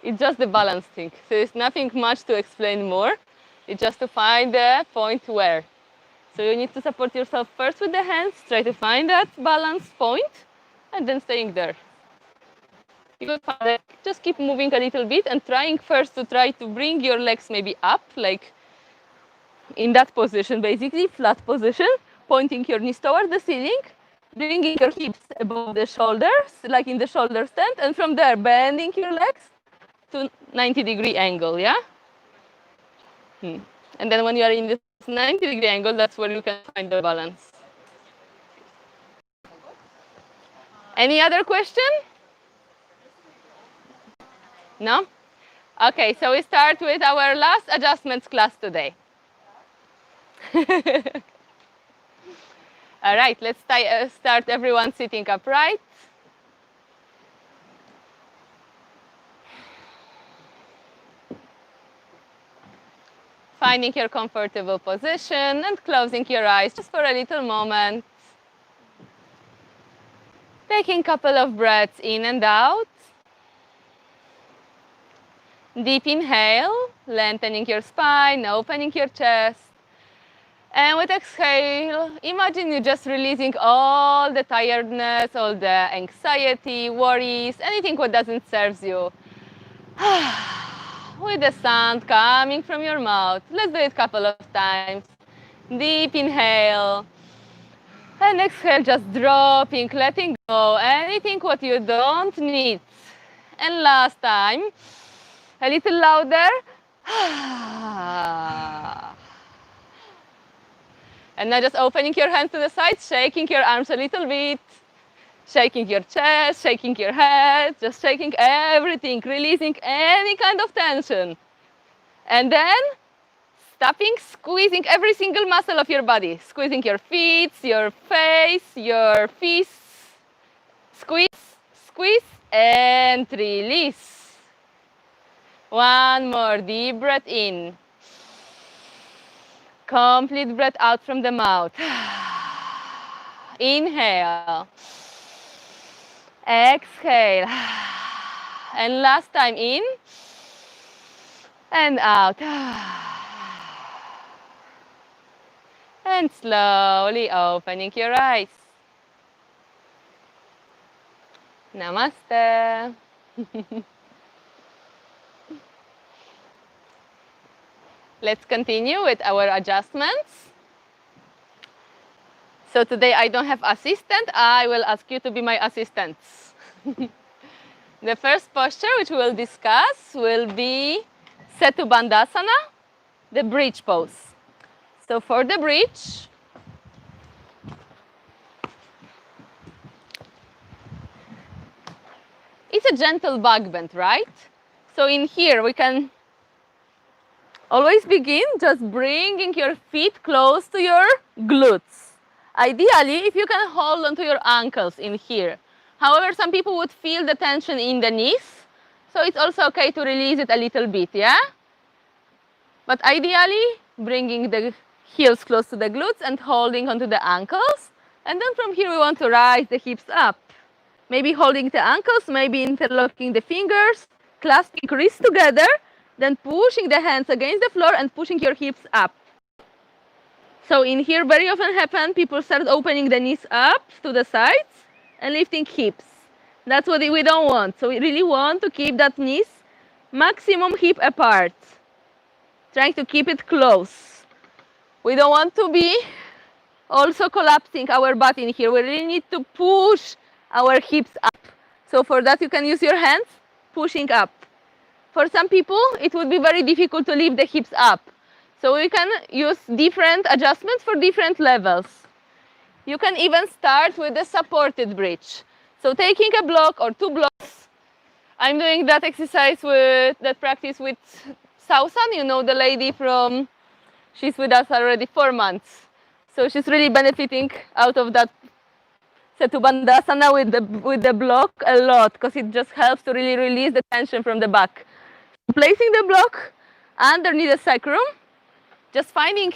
It's just the balance thing. So there's nothing much to explain more. It's just to find the point where. So you need to support yourself first with the hands, try to find that balance point, and then staying there. You will find it. Just keep moving a little bit and trying first to try to bring your legs maybe up, like in that position, basically, flat position, pointing your knees towards the ceiling, bringing your hips above the shoulders, like in the shoulder stand, and from there, bending your legs to 90-degree angle, yeah? And then when you are in this 90-degree angle, that's where you can find the balance. Any other question? No? Okay, so we start with our last adjustments class today. All right, let's start everyone sitting upright. Finding your comfortable position and closing your eyes just for a little moment. Taking a couple of breaths in and out. Deep inhale, lengthening your spine, opening your chest. And with exhale, imagine you just releasing all the tiredness, all the anxiety, worries, anything what doesn't serve you. With the sound coming from your mouth. Let's do it a couple of times. Deep inhale. And exhale, just dropping, letting go, anything what you don't need. And last time, a little louder. And now just opening your hands to the side, shaking your arms a little bit, shaking your chest, shaking your head, just shaking everything, releasing any kind of tension. And then stopping, squeezing every single muscle of your body, squeezing your feet, your face, your fists. Squeeze, squeeze, and release. One more deep breath in. Complete breath out from the mouth. Inhale. Exhale. And last time in and out. And slowly opening your eyes. Namaste. Let's continue with our adjustments. So today I don't have assistant. I will ask you to be my assistants. The first posture which we will discuss will be Setu Bandhasana, the bridge pose. So for the bridge, it's a gentle back bend, right? So in here we can always begin just bringing your feet close to your glutes. Ideally, if you can hold onto your ankles in here. However, some people would feel the tension in the knees, so it's also okay to release it a little bit, yeah? But ideally, bringing the heels close to the glutes and holding onto the ankles. And then from here, we want to rise the hips up. Maybe holding the ankles, maybe interlocking the fingers, clasping wrists together, then pushing the hands against the floor and pushing your hips up. So in here, very often happen, people start opening the knees up to the sides and lifting hips. That's what we don't want. So we really want to keep that knees maximum hip apart. Trying to keep it close. We don't want to be also collapsing our butt in here. We really need to push our hips up. So for that, you can use your hands pushing up. For some people, it would be very difficult to lift the hips up. So we can use different adjustments for different levels. You can even start with the supported bridge. So taking a block or two blocks. I'm doing that exercise that practice with Sausan. You know the lady from, she's with us already 4 months. So she's really benefiting out of that Setu Bandhasana with the block a lot, because it just helps to really release the tension from the back. Placing the block underneath the sacrum, just finding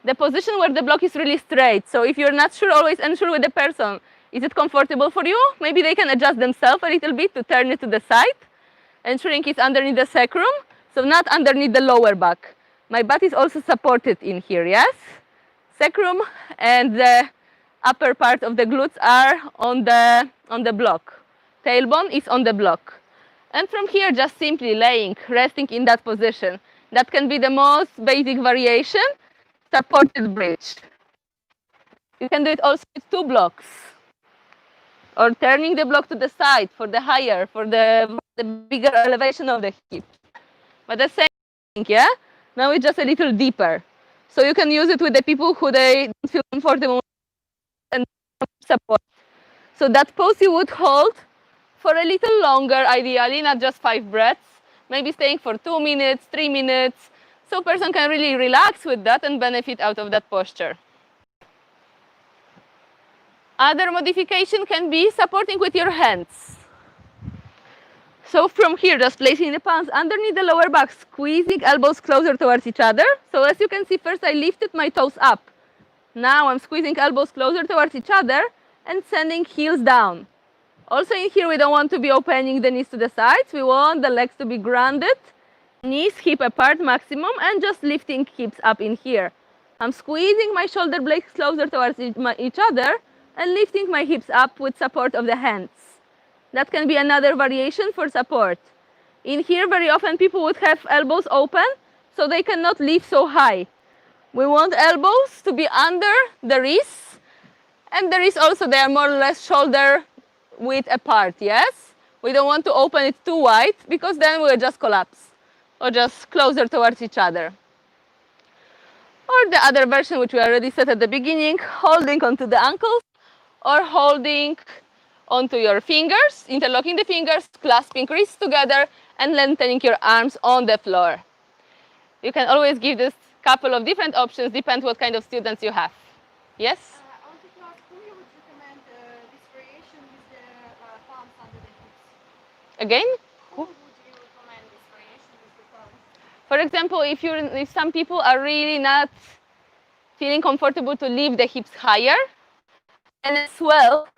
the position where the block is really straight. So if you're not sure, always ensure with the person, is it comfortable for you? Maybe they can adjust themselves a little bit to turn it to the side. ensuring it's underneath the sacrum, so not underneath the lower back. My butt is also supported in here, yes? Sacrum and the upper part of the glutes are on the block. Tailbone is on the block. And from here, just simply laying, resting in that position. That can be the most basic variation, supported bridge. You can do it also with 2 blocks, or turning the block to the side for the higher, for the bigger elevation of the hip. But the same thing, yeah? Now it's just a little deeper. So you can use it with the people who they don't feel comfortable and support. So that pose you would hold for a little longer, ideally, not just 5 breaths, maybe staying for 2 minutes, 3 minutes, so a person can really relax with that and benefit out of that posture. Other modification can be supporting with your hands. So from here, just placing the palms underneath the lower back, squeezing elbows closer towards each other. So as you can see, first I lifted my toes up. Now I'm squeezing elbows closer towards each other and sending heels down. Also in here, we don't want to be opening the knees to the sides. We want the legs to be grounded, knees hip apart maximum, and just lifting hips up in here. I'm squeezing my shoulder blades closer towards each other and lifting my hips up with support of the hands. That can be another variation for support. In here, very often people would have elbows open, so they cannot lift so high. We want elbows to be under the wrists, and the wrists also, they are more or less shoulder width apart, yes? We don't want to open it too wide, because then we'll just collapse, or just closer towards each other. Or the other version, which we already said at the beginning, holding onto the ankles, or holding onto your fingers, interlocking the fingers, clasping wrists together, and lengthening your arms on the floor. You can always give this couple of different options, depends what kind of students you have. Yes? I wanted to ask who you would recommend this variation with the palms under the hips? Again? Who would you recommend this variation with the palms? For example, if some people are really not feeling comfortable to lift the hips higher, and as well,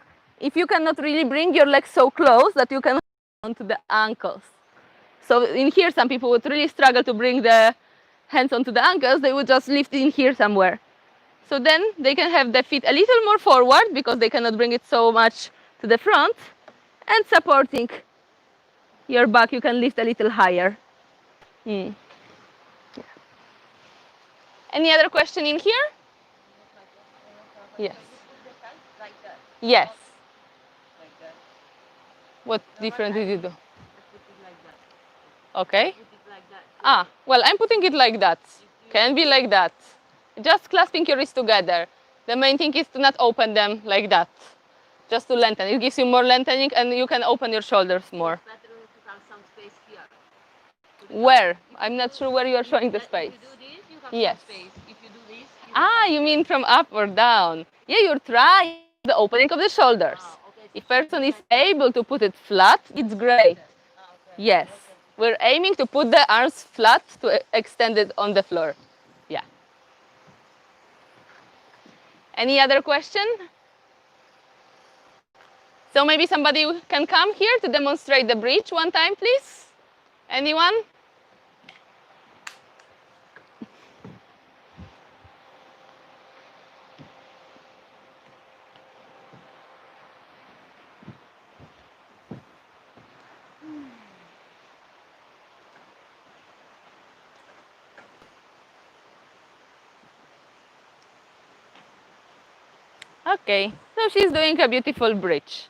if you cannot really bring your legs so close that you can hold onto the ankles. So in here, some people would really struggle to bring the hands onto the ankles. They would just lift in here somewhere. So then they can have the feet a little more forward because they cannot bring it so much to the front. And supporting your back, you can lift a little higher. Yeah. Any other question in here? Yes. Yes. What different did you do? Okay. Ah, well, I'm putting it like that. Can be like that. Just clasping your wrists together. The main thing is to not open them like that. Just to lengthen. It gives you more lengthening and you can open your shoulders more. It's better to have some space here. Where? I'm not sure where you are showing the space. If you do this, you have Yes. some space. If you do this, Ah, you mean from up or down? Yeah, you're trying the opening of the shoulders. okay. If person is able to put it flat, it's great. Yes. We're aiming to put the arms flat to extend it on the floor. Yeah. Any other question? So maybe somebody can come here to demonstrate the bridge one time, please. Anyone? Okay, so she's doing a beautiful bridge.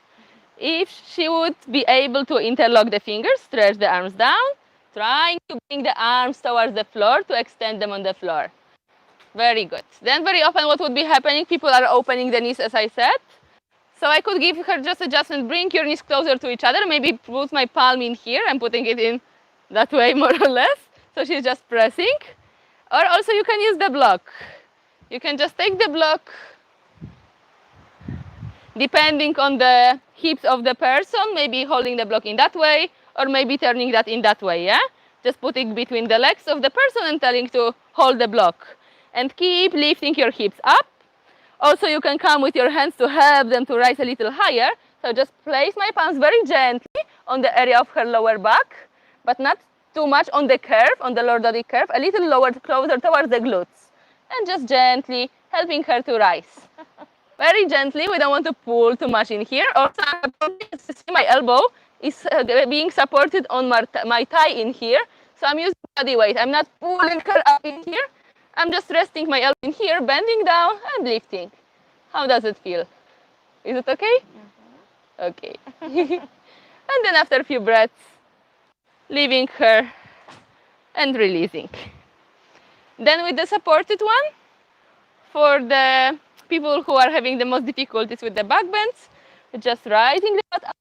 If she would be able to interlock the fingers, stretch the arms down, trying to bring the arms towards the floor to extend them on the floor. Very good. Then very often what would be happening, people are opening the knees as I said. So I could give her just adjustment, bring your knees closer to each other, maybe put my palm in here, I'm putting it in that way more or less. So she's just pressing. Or also you can use the block. You can just take the block, depending on the hips of the person, maybe holding the block in that way, or maybe turning that in that way, yeah? Just putting between the legs of the person and telling to hold the block. And keep lifting your hips up. Also, you can come with your hands to help them to rise a little higher. So just place my palms very gently on the area of her lower back. but not too much on the curve, on the lordotic curve, a little lower, closer towards the glutes. And just gently helping her to rise. Very gently, we don't want to pull too much in here. Also, you see my elbow is being supported on my thigh in here. So I'm using body weight. I'm not pulling her up in here. I'm just resting my elbow in here, bending down and lifting. How does it feel? Is it okay? Mm-hmm. Okay. And then after a few breaths, leaving her and releasing. Then with the supported one, for the people who are having the most difficulties with the back bends, just rising the butt up.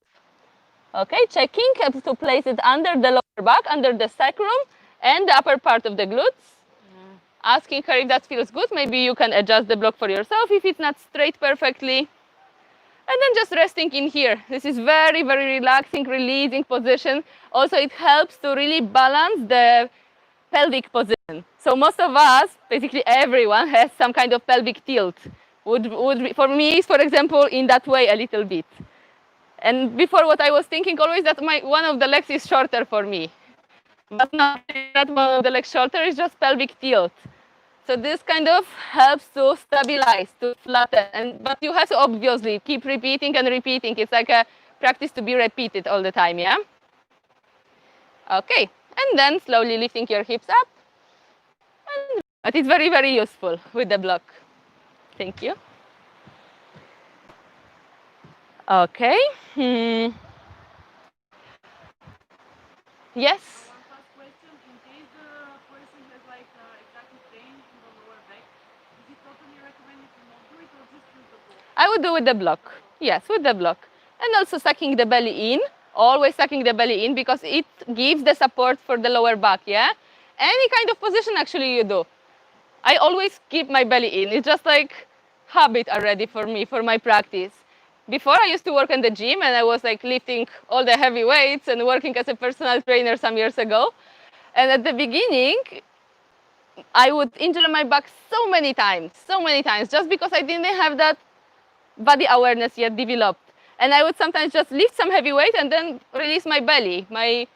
Okay, checking to place it under the lower back, under the sacrum and the upper part of the glutes. Asking her if that feels good. Maybe you can adjust the block for yourself if it's not straight perfectly. And then just resting in here. This is very, very relaxing, releasing position. Also, it helps to really balance the pelvic position. So most of us, basically everyone, has some kind of pelvic tilt. For me, for example, in that way a little bit. And before, what I was thinking always that one of the legs is shorter for me. But not one of the legs shorter, it's just pelvic tilt. So this kind of helps to stabilize, to flatten. But you have to obviously keep repeating and repeating. It's like a practice to be repeated all the time, yeah? Okay, and then slowly lifting your hips up. But it's very, very useful with the block. Thank you. Okay. Yes? One last question. In case the person has like exactly pain in the lower back, is it totally recommended to not do it or just use the block? I would do with the block. Yes, with the block. And also sucking the belly in. Always sucking the belly in because it gives the support for the lower back, yeah? Any kind of position actually you do. I always keep my belly in. It's just like habit already for me, for my practice. Before I used to work in the gym and I was like lifting all the heavy weights and working as a personal trainer some years ago. And at the beginning, I would injure my back so many times, just because I didn't have that body awareness yet developed. And I would sometimes just lift some heavy weight and then release my belly, my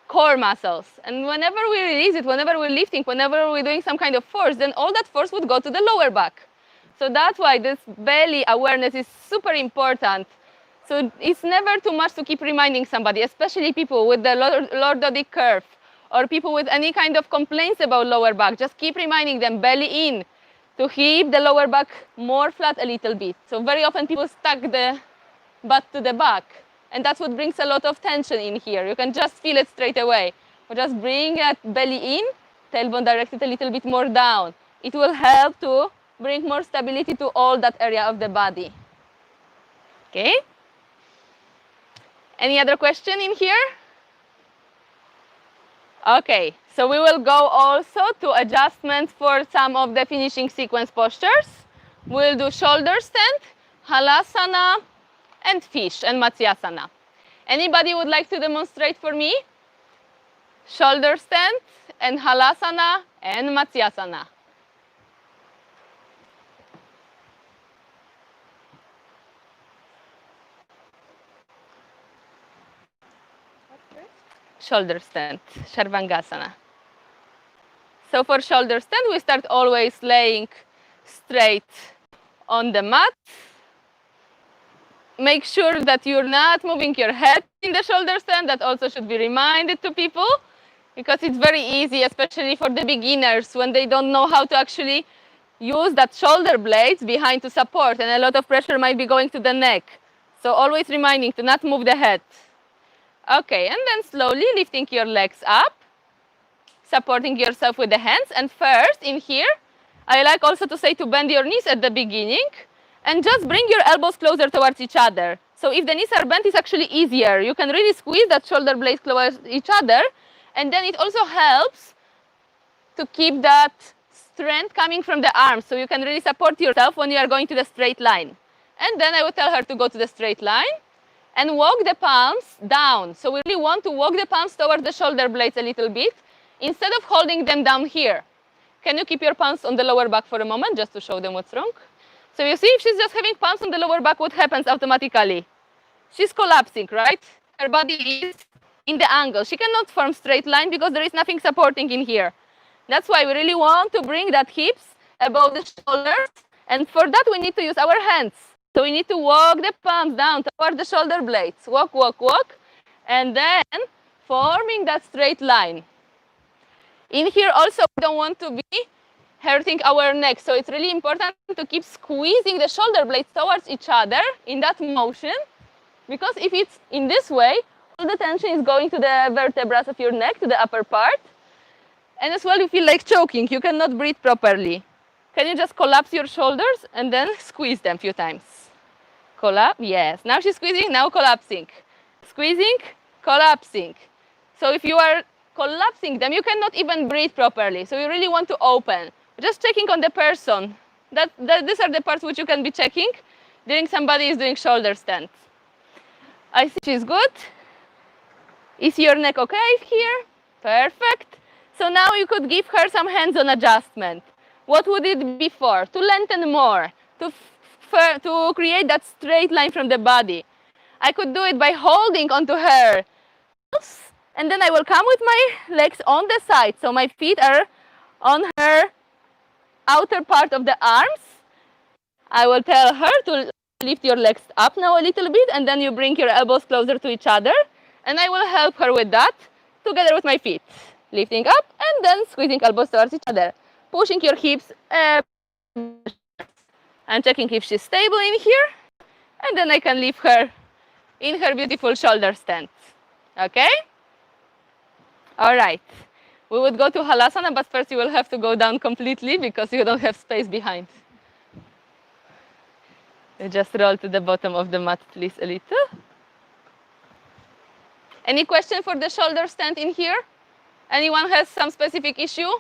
core muscles. And whenever we release it, whenever we're lifting, whenever we're doing some kind of force, then all that force would go to the lower back. So that's why this belly awareness is super important. So it's never too much to keep reminding somebody, especially people with the lordotic curve or people with any kind of complaints about lower back. Just keep reminding them belly in to keep the lower back more flat a little bit. So very often people stuck the butt to the back. And that's what brings a lot of tension in here. You can just feel it straight away. But just bring that belly in, tailbone directed a little bit more down. It will help to bring more stability to all that area of the body. Okay? Any other question in here? Okay, so we will go also to adjustments for some of the finishing sequence postures. We'll do shoulder stand, Halasana, and fish and Matsyasana. Anybody would like to demonstrate for me? Shoulder stand and Halasana and Matsyasana. Shoulder stand, Sarvangasana. So for shoulder stand, we start always laying straight on the mat. Make sure that you're not moving your head in the shoulder stand. That also should be reminded to people because it's very easy, especially for the beginners, when they don't know how to actually use that shoulder blades behind to support, and a lot of pressure might be going to the neck. So always reminding to not move the head. Okay, and then slowly lifting your legs up, supporting yourself with the hands. And first, in here, I like also to say to bend your knees at the beginning and just bring your elbows closer towards each other. So if the knees are bent, it's actually easier. You can really squeeze that shoulder blades close to each other. And then it also helps to keep that strength coming from the arms. So you can really support yourself when you are going to the straight line. And then I would tell her to go to the straight line and walk the palms down. So we really want to walk the palms towards the shoulder blades a little bit instead of holding them down here. Can you keep your palms on the lower back for a moment just to show them what's wrong? So you see, if she's just having palms on the lower back, what happens automatically? She's collapsing, right? Her body is in the angle. She cannot form straight line because there is nothing supporting in here. That's why we really want to bring that hips above the shoulders. And for that, we need to use our hands. So we need to walk the palms down toward the shoulder blades. Walk, walk, walk. And then forming that straight line. In here also, we don't want to be hurting our neck. So it's really important to keep squeezing the shoulder blades towards each other in that motion. Because if it's in this way, all the tension is going to the vertebrae of your neck, to the upper part. And as well, you feel like choking. You cannot breathe properly. Can you just collapse your shoulders and then squeeze them a few times? Collapse, yes. Now she's squeezing, now collapsing. Squeezing, collapsing. So if you are collapsing them, you cannot even breathe properly. So you really want to open. Just checking on the person. These are the parts which you can be checking during somebody is doing shoulder stands. I see she's good. Is your neck okay here? Perfect. So now you could give her some hands-on adjustment. What would it be for? To lengthen more, to create that straight line from the body. I could do it by holding onto her. And then I will come with my legs on the side. So my feet are on her outer part of the arms. I will tell her to lift your legs up now a little bit, and then you bring your elbows closer to each other. And I will help her with that together with my feet. Lifting up and then squeezing elbows towards each other. Pushing your hips and checking if she's stable in here. And then I can leave her in her beautiful shoulder stand. Okay? All right. We would go to Halasana, but first you will have to go down completely because you don't have space behind. You just roll to the bottom of the mat, please, a little. Any question for the shoulder stand in here? Anyone has some specific issue? I'm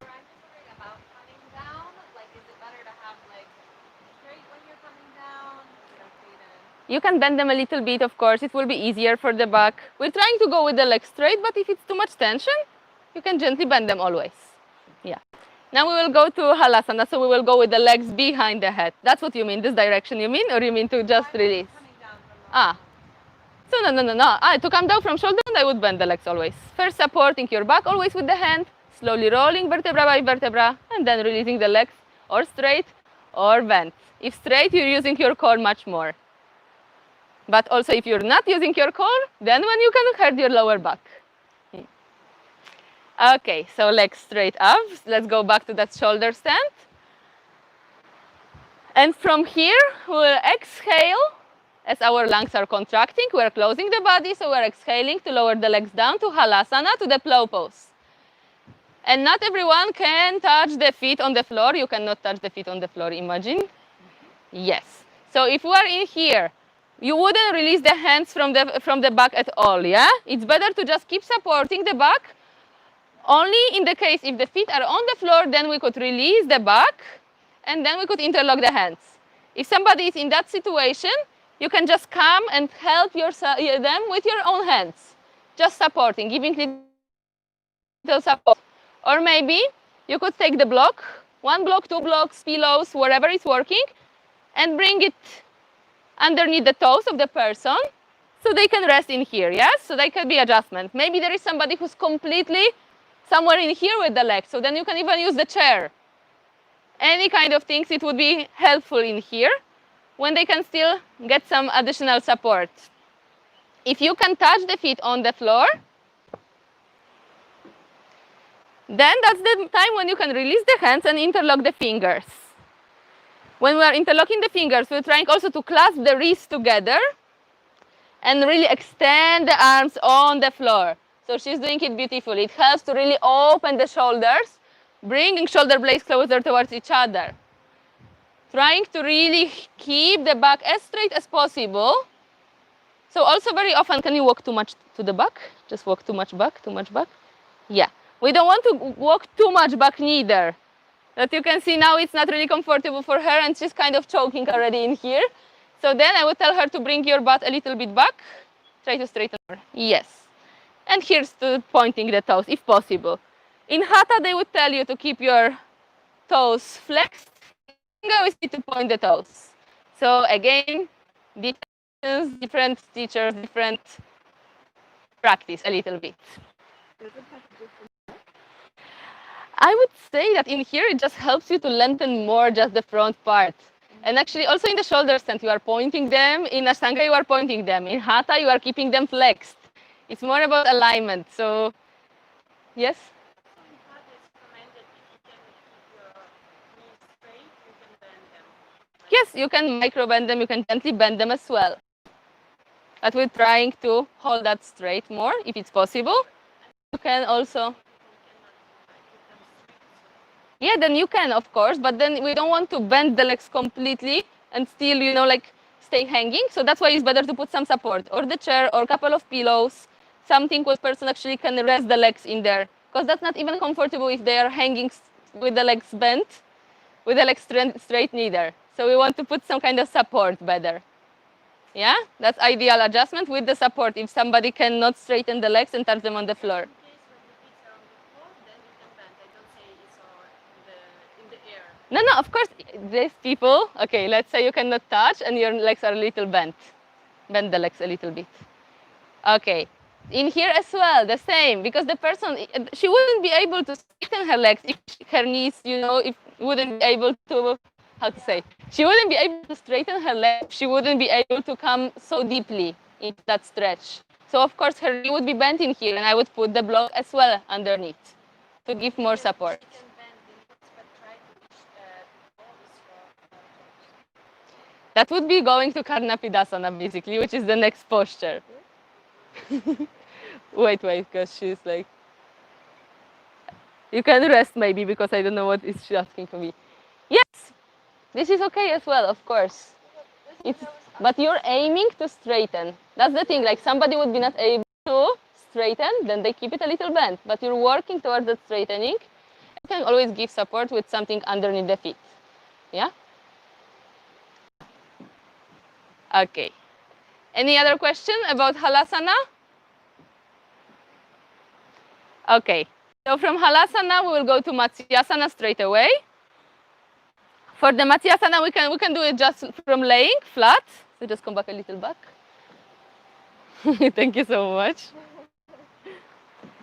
just wondering about coming down. Like, is it better to have legs straight when you're coming down? Is it okay to... You can bend them a little bit, of course. It will be easier for the back. We're trying to go with the legs straight, but if it's too much tension, you can gently bend them always. Yeah. Now we will go to Halasana, so we will go with the legs behind the head. That's what you mean, this direction you mean, or you mean to just release? Coming down from So no. To come down from shoulder, I would bend the legs always. First supporting your back, always with the hand, slowly rolling vertebra by vertebra, and then releasing the legs, or straight, or bent. If straight, you're using your core much more. But also if you're not using your core, then when you can hurt your lower back. Okay, so legs straight up. Let's go back to that shoulder stand. And from here, we'll exhale. As our lungs are contracting, we're closing the body, so we're exhaling to lower the legs down to Halasana, to the plow pose. And not everyone can touch the feet on the floor. You cannot touch the feet on the floor, imagine. Yes. So if we are in here, you wouldn't release the hands from the back at all, yeah? It's better to just keep supporting the back. Only in the case if the feet are on the floor, then we could release the back, and then we could interlock the hands. If somebody is in that situation, you can just come and help them with your own hands. Just supporting, giving little support. Or maybe you could take the block, 1 block, 2 blocks, pillows, wherever it's working, and bring it underneath the toes of the person so they can rest in here, yes? So there can be adjustment. Maybe there is somebody who's completely somewhere in here with the legs, so then you can even use the chair. Any kind of things, it would be helpful in here when they can still get some additional support. If you can touch the feet on the floor, then that's the time when you can release the hands and interlock the fingers. When we are interlocking the fingers, we're trying also to clasp the wrists together and really extend the arms on the floor. So she's doing it beautifully. It helps to really open the shoulders, bringing shoulder blades closer towards each other. Trying to really keep the back as straight as possible. So also very often, can you walk too much to the back? Just walk too much back, too much back? Yeah. We don't want to walk too much back neither. That you can see now it's not really comfortable for her and she's kind of choking already in here. So then I would tell her to bring your butt a little bit back. Try to straighten her. Yes. And here's to pointing the toes if possible. In Hatha, they would tell you to keep your toes flexed. I always need to point the toes. So again, different teachers, different practice a little bit. Does it have to do from I would say that in here it just helps you to lengthen more just the front part. And actually also in the shoulder stand you are pointing them, in Ashtanga you are pointing them, in Hatha you are keeping them flexed. It's more about alignment. So, yes? So in Hatha it's recommended if you can keep your knees straight, you can bend them. Yes, you can micro bend them, you can gently bend them as well. But we're trying to hold that straight more if it's possible. You can also, yeah, then you can, of course, but then we don't want to bend the legs completely and still, you know, like stay hanging. So that's why it's better to put some support, or the chair, or a couple of pillows, something where person actually can rest the legs in there. Because that's not even comfortable if they are hanging with the legs bent, with the legs straight neither. So we want to put some kind of support better. Yeah, that's ideal adjustment with the support if somebody cannot straighten the legs and touch them on the floor. In case when the feet are on the floor, then you can bend. I don't say it's all in the air. No, no, of course, these people, okay, let's say you cannot touch and your legs are a little bent. Bend the legs a little bit. Okay, in here as well, the same, because the person, she wouldn't be able to straighten her legs if her knees, you know, if wouldn't be able to, how to say, she wouldn't be able to straighten her legs, she wouldn't be able to come so deeply into that stretch. So of course her knee would be bent in here and I would put the block as well underneath to give more support. You can bend the knees, but try to reach the pelvis from toes. That would be going to Karnapidasana basically, which is the next posture. Wait, because she's like, you can rest maybe because I don't know what is she asking for me. Yes, this is okay as well, of course. But you're aiming to straighten. That's the thing, like somebody would be not able to straighten, then they keep it a little bent. But you're working towards that straightening. You can always give support with something underneath the feet. Yeah? Okay. Any other question about Halasana? Okay. So from Halasana, we will go to Matsyasana straight away. For the Matsyasana, we can do it just from laying flat. So just come back a little back. Thank you so much.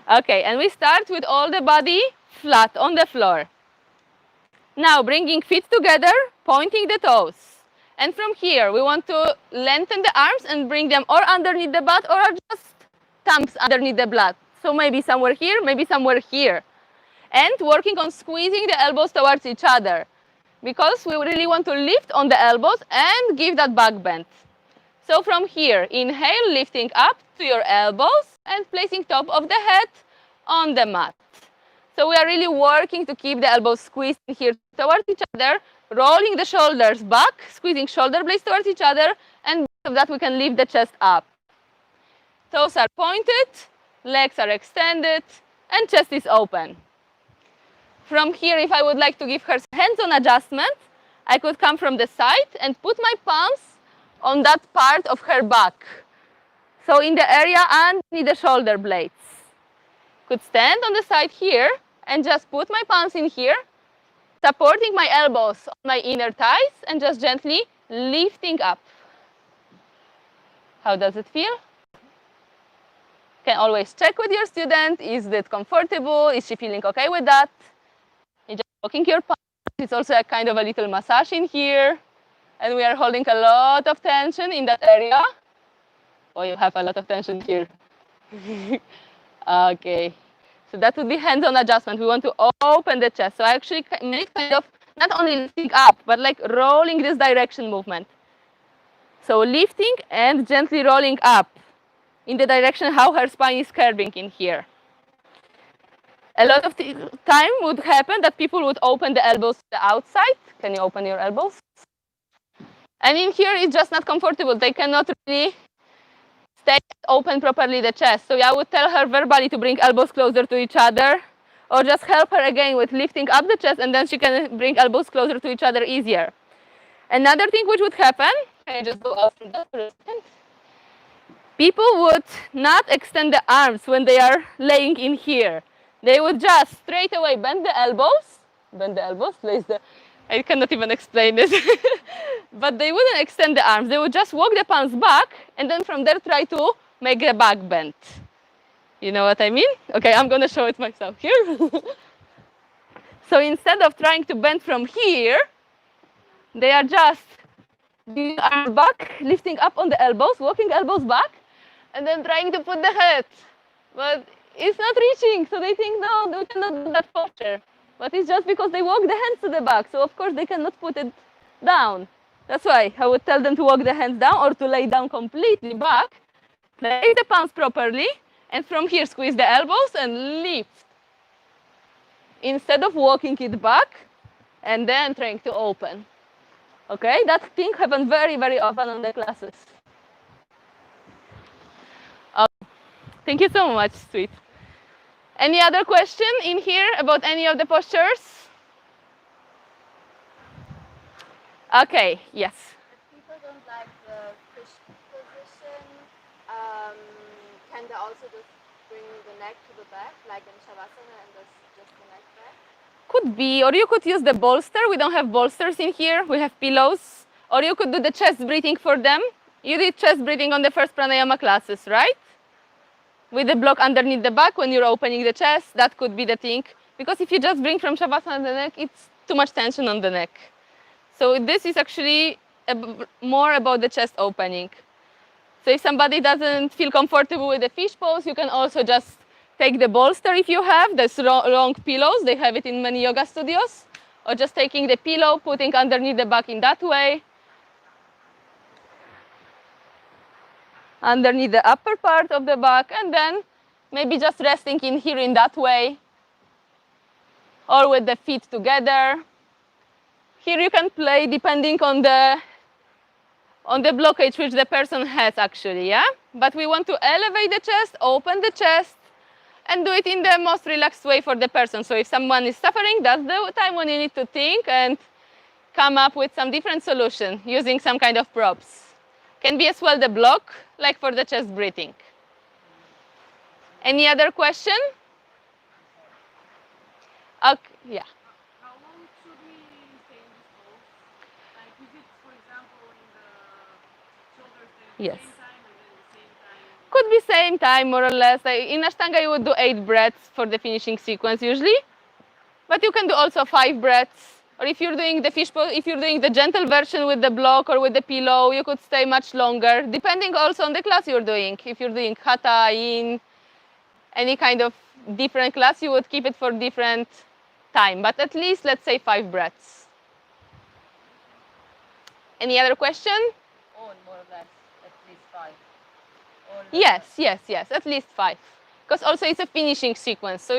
Okay, and we start with all the body flat on the floor. Now bringing feet together, pointing the toes. And from here, we want to lengthen the arms and bring them or underneath the butt or just thumbs underneath the butt. So maybe somewhere here, maybe somewhere here. And working on squeezing the elbows towards each other, because we really want to lift on the elbows and give that back bend. So from here, inhale, lifting up to your elbows and placing top of the head on the mat. So we are really working to keep the elbows squeezed here towards each other, rolling the shoulders back, squeezing shoulder blades towards each other, and because of that we can lift the chest up. Toes are pointed, legs are extended, and chest is open. From here, if I would like to give her hands-on adjustment, I could come from the side and put my palms on that part of her back. So in the area underneath the shoulder blades. Could stand on the side here and just put my palms in here, supporting my elbows on my inner thighs and just gently lifting up. How does it feel? Can always check with your student, is it comfortable? Is she feeling okay with that? You're just walking your palms. It's also a kind of a little massage in here. And we are holding a lot of tension in that area. Oh, you have a lot of tension here. Okay. So that would be hands-on adjustment. We want to open the chest. So I actually make kind of not only lifting up, but like rolling this direction movement. So lifting and gently rolling up in the direction how her spine is curving in here. A lot of time would happen that people would open the elbows to the outside. Can you open your elbows? And in here it's just not comfortable. They cannot really stay open properly the chest. So I would tell her verbally to bring elbows closer to each other, or just help her again with lifting up the chest, and then she can bring elbows closer to each other easier. Another thing which would happen, can I just go out from that for a second? People would not extend the arms when they are laying in here. They would just straight away bend the elbows, place the, I cannot even explain it. But they wouldn't extend the arms. They would just walk the palms back and then from there try to make the back bend. You know what I mean? Okay, I'm going to show it myself here. So instead of trying to bend from here, they are just doing arms back, lifting up on the elbows, walking elbows back, and then trying to put the head. But it's not reaching, so they think, no, we cannot do that posture. But it's just because they walk the hands to the back, so of course they cannot put it down. That's why I would tell them to walk the hands down or to lay down completely back, place the palms properly, and from here squeeze the elbows and lift. Instead of walking it back and then trying to open. Okay, that thing happens very, very often on the classes. Thank you so much, sweet. Any other question in here about any of the postures? Okay, yes. If people don't like the fish position, can they also just bring the neck to the back, like in Shavasana, and just the neck back? Could be, or you could use the bolster. We don't have bolsters in here. We have pillows. Or you could do the chest breathing for them. You did chest breathing on the first pranayama classes, right? With the block underneath the back when you're opening the chest, that could be the thing. Because if you just bring from Shavasana the neck, it's too much tension on the neck. So this is actually more about the chest opening. So if somebody doesn't feel comfortable with the fish pose, you can also just take the bolster if you have. There's long pillows. They have it in many yoga studios. Or just taking the pillow, putting underneath the back in that way. Underneath the upper part of the back, and then maybe just resting in here in that way, or with the feet together. Here you can play depending on the blockage which the person has actually, yeah? But we want to elevate the chest, open the chest, and do it in the most relaxed way for the person. So if someone is suffering, that's the time when you need to think and come up with some different solution using some kind of props. Can be as well the block, like for the chest breathing. Any other question? Okay, yeah. How long should we stay in this pose? Like, is it, for example, in the shoulders at the Yes. same time and then the same time? Could be same time, more or less. In Ashtanga, you would do 8 breaths for the finishing sequence usually. But you can do also 5 breaths. Or if you're doing the fish pose, if you're doing the gentle version with the block or with the pillow, you could stay much longer, depending also on the class you're doing. If you're doing Hatha, Yin, any kind of different class, you would keep it for different time. But at least, let's say 5 breaths. Any other question? Or more or less, at least 5. Or Yes, at least 5. Because also it's a finishing sequence, so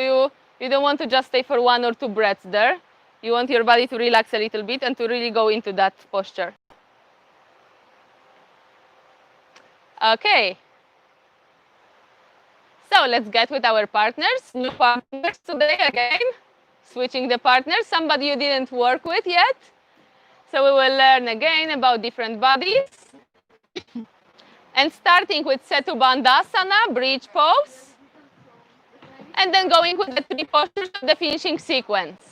you don't want to just stay for 1 or 2 breaths there. You want your body to relax a little bit and to really go into that posture. Okay. So let's get with our partners. New partners today again. Switching the partners. Somebody you didn't work with yet. So we will learn again about different bodies. And starting with Setu Bandhasana, bridge pose. And then going with the 3 postures of the finishing sequence.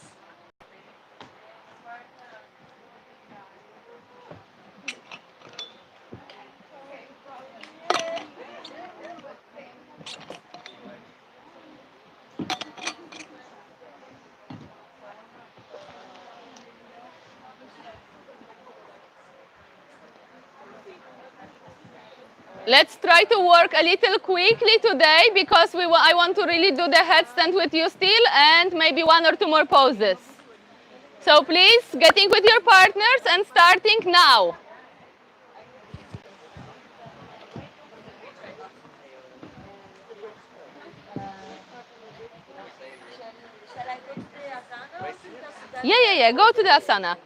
Let's try to work a little quickly today because I want to really do the headstand with you still and maybe 1 or 2 more poses. So please, getting with your partners and starting now. Shall I go to the asana or to the Yeah, go to the asana.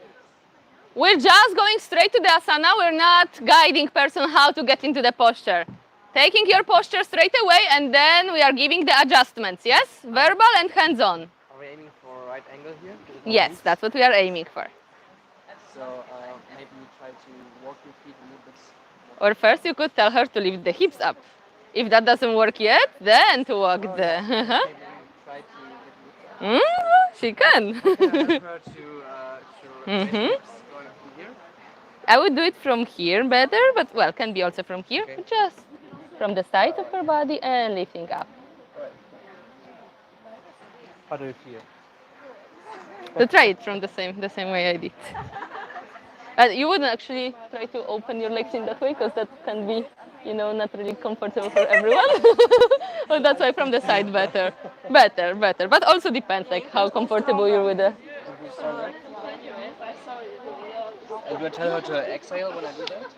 We're just going straight to the asana. We're not guiding person how to get into the posture. Taking your posture straight away and then we are giving the adjustments, yes? Verbal and hands-on. Are we aiming for right angle here? Yes, that's what we are aiming for. So maybe try to walk your feet a little bit. Or first you could tell her to lift the hips up. If that doesn't work yet, then to walk the... Maybe try to get She can. ask her to raise the hips going from here. I would do it from here better, but well, can be also from here. Okay. Just from the side of her body and lifting up. I'll do it here. To try it from the same way I did. You wouldn't actually try to open your legs in that way because that can be, not really comfortable for everyone. Well, that's why from the side better. But also depends like how comfortable you're with the. And do I tell her to exhale when I do that?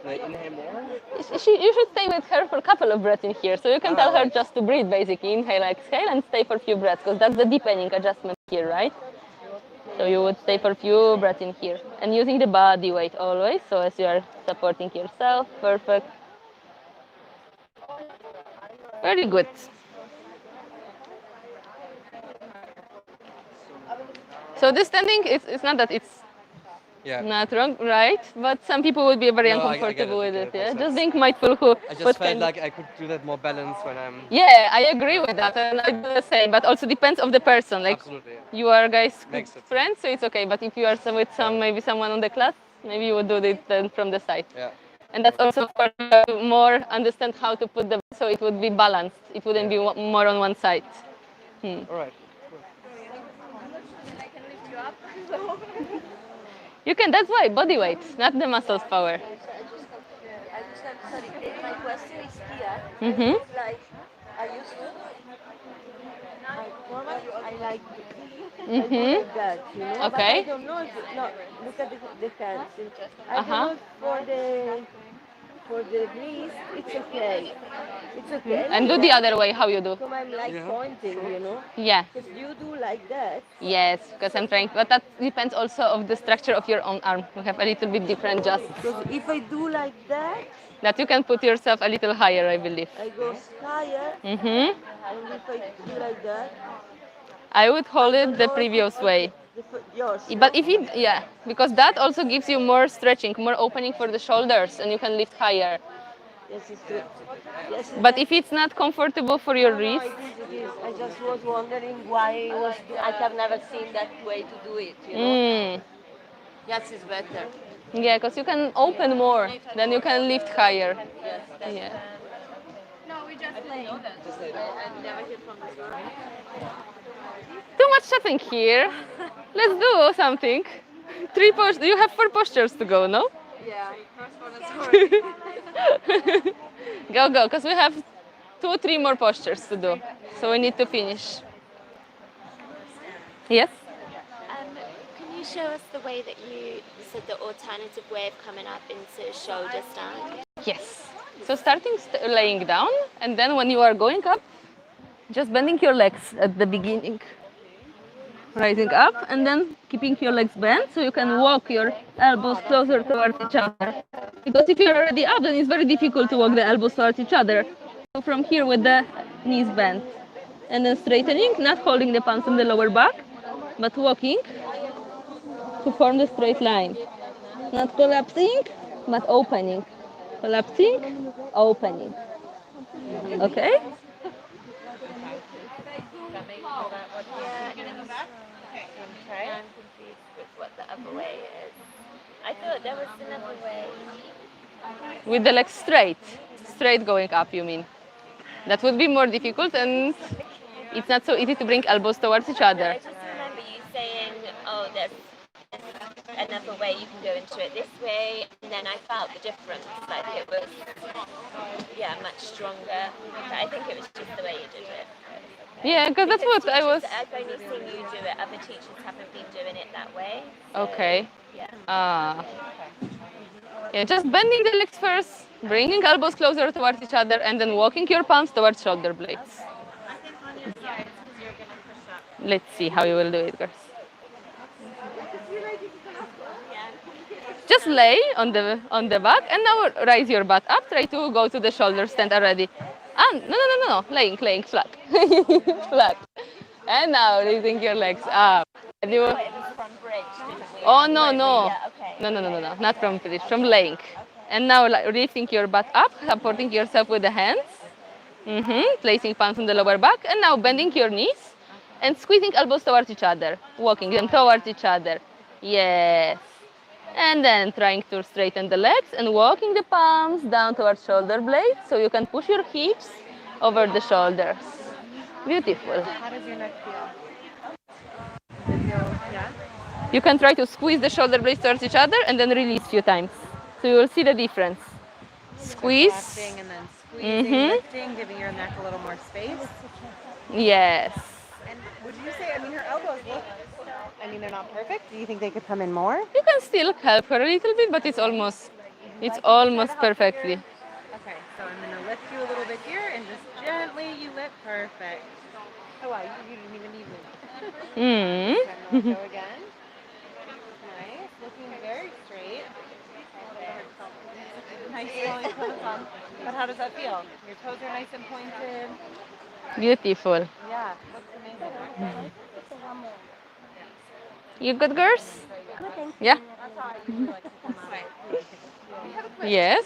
Do I inhale more? You should stay with her for a couple of breaths in here. So you can tell her right. just to breathe basically. Inhale, exhale, and stay for a few breaths because that's the deepening adjustment here, right? So you would stay for a few breaths in here and using the body weight always. So as you are supporting yourself, perfect. Very good. So this standing it's not that it's not wrong, right? But some people would be very No, I get uncomfortable it, with it. makes Yeah, sense. just being mindful who. I just felt like I could do that more balanced when I'm. Yeah, I agree with that, and I do the same. But also depends of the person. Like Absolutely. Yeah. you are guys good Makes sense. friends, so it's okay. But if you are with maybe someone on the class, maybe you would do it then from the side. Yeah. And that's also of course more understand how to put the so it would be balanced. It wouldn't be more on one side. All right. I can lift you up. You can. That's why body weight, not the muscles power. I just have, sorry, my question is here. Mhm. Like, I used to, normally I like to I do Mhm. like that, But Okay. I don't know if, no, look at the hands. I don't Uh-huh. know if for the knees, it's okay. It's okay. And do the other way. How you do? So I'm like pointing, Yeah. Because you do like that. Yes, because I'm trying. But that depends also of the structure of your own arm. We have a little bit different just Because if I do like that, that you can put yourself a little higher, I believe. I go higher. Mhm. And if I do like that, I would hold I it don't the know if previous it's way. yours. But if it, yeah, because that also gives you more stretching, more opening for the shoulders, and you can lift higher. Yes, it's true. Yes, But if it's not comfortable for your no, wrist, it is. I just was wondering why I have never seen that way to do it, Yes, it's better. yeah, because you can open more, then you can lift higher. Yes, that's Yeah. No, we just lay. I never heard from this one. Too much chatting here. Let's do something. You have 4 postures to go, no? Yeah, first one is already. Go, because we have 2, 3 more postures to do. So we need to finish. Yes? Can you show us the way that you said the alternative way of coming up into shoulder stand? Yes. So starting laying down, and then when you are going up, just bending your legs at the beginning. Rising up, and then keeping your legs bent so you can walk your elbows closer towards each other. Because if you're already up, then it's very difficult to walk the elbows towards each other. So from here with the knees bent. And then straightening, not holding the palms in the lower back, but walking to form the straight line. Not collapsing, but opening. Collapsing, opening. Okay? I'm confused with what the other way is. I thought there was another way. With the legs straight. Straight going up, you mean? That would be more difficult, and it's not so easy to bring elbows towards each other. I just remember you saying, oh, there's another way you can go into it this way, and then I felt the difference, like it was, much stronger. But I think it was just the way you did it. Yeah, because that's what I was. I've only seen you do it. Other teachers haven't been doing it that way. So, Okay. Yeah. Yeah, just bending the legs first, bringing elbows closer towards each other, and then walking your palms towards shoulder blades. Let's see how you will do it, girls. Just lay on the back, and now raise your butt up. Try to go to the shoulder stand already. No. Laying flat, flat. And now raising your legs up. And you, It was from bridge, didn't we? oh no, Yeah, okay. no, not from bridge, from laying. And now lifting your butt up, supporting yourself with the hands. Placing palms on the lower back, and now bending your knees and squeezing elbows towards each other, walking them towards each other. Yes. And then trying to straighten the legs and walking the palms down towards shoulder blades so you can push your hips over the shoulders. Beautiful. How does your neck feel? Yeah? You can try to squeeze the shoulder blades towards each other and then release few times. So you will see the difference. Squeeze. Relaxing and then squeezing, lifting, giving your neck a little more space. Yes. And would you say, I mean, her elbows look, I mean, they're not perfect. Do you think they could come in more? You can still help her a little bit, but it's almost perfectly. Okay, so I'm going to lift you a little bit here and just gently you lift. Perfect. Oh, wow, you didn't even need me. Mm. Okay, go again. Nice, looking very straight. Nice flowing Halasana. But how does that feel? Your toes are nice and pointed. Beautiful. Yeah, looks amazing. You good, girls? Yeah. Yes.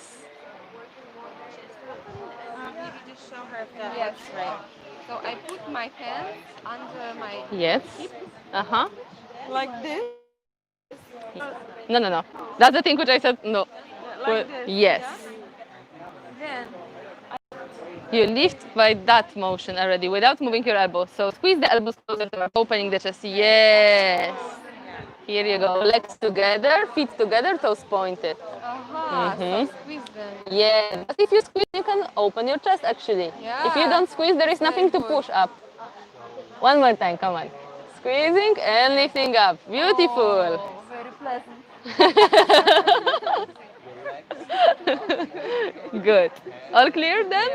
Maybe just show her if that Yes. looks right. So I put my hands under my Yes. Uh-huh. Like this? No. That's the thing which I said no. Like this? Yes. then You lift by that motion already without moving your elbows. So squeeze the elbows closer to opening the chest. Yes. Here you go. Legs together, feet together, toes pointed. so squeeze them. Yeah. But if you squeeze, you can open your chest actually. If you Yeah. don't squeeze, there is nothing to push up. One more time, come on. Squeezing and lifting up. Beautiful. Very pleasant. Good. All clear then?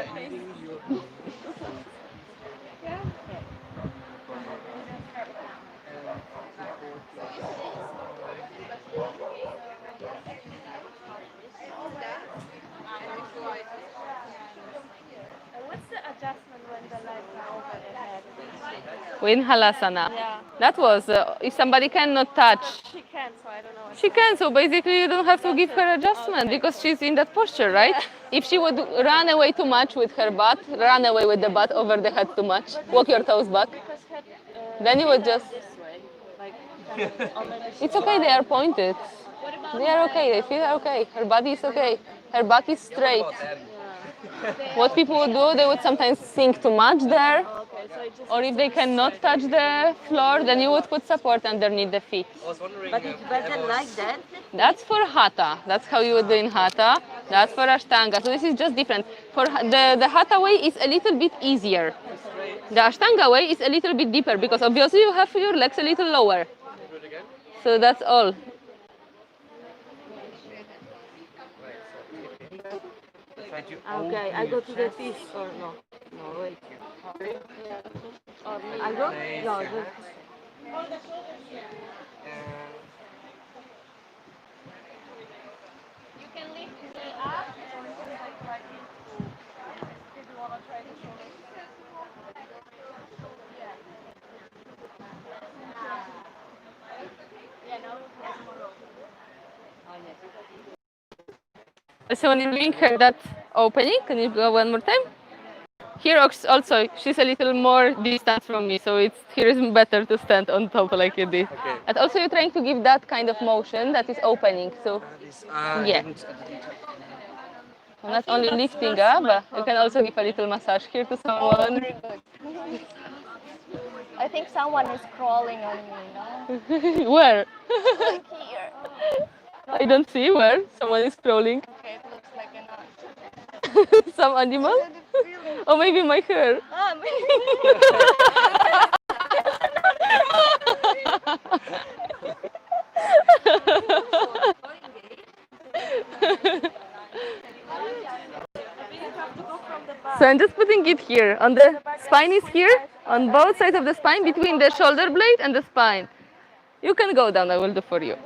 What's the adjustment when the legs are over the head? In Halasana. Yeah. That was, if somebody cannot touch, She can, so I don't know. she can. So basically, you don't have to give her adjustment because she's in that posture, right? If she would run away too much with her butt, run away with the butt over the head too much, walk your toes back, then you would just. It's okay, they are pointed. They are okay, they feel okay. Her body is okay. Her back is straight. What people would do, they would sometimes sink too much there. Or if they cannot touch the floor, then you would put support underneath the feet. But it's better like that. That's for Hatha. That's how you would do in Hatha. That's for Ashtanga. So this is just different. For the Hatha way is a little bit easier. The Ashtanga way is a little bit deeper because obviously you have your legs a little lower. So that's all. Okay, I go to the fish or no? No, wait. I go? No, just... You can lift me up, or you can like try to. If you wanna try to show me. So when you bring her that opening, can you go one more time? Here also, she's a little more distant from me, so here is better to stand on top like you did. Okay. And also you're trying to give that kind of motion that is opening, so yeah. Not only lifting up, but you can also give a little massage here to someone. I think someone is crawling on me now. Where? Like here. I don't see where someone is crawling. Okay, it looks like an ant. Some animal? Or maybe my hair. Ah, So I'm just putting it here. On the spine is here, on both sides of the spine, between the shoulder blade and the spine. You can go down, I will do for you.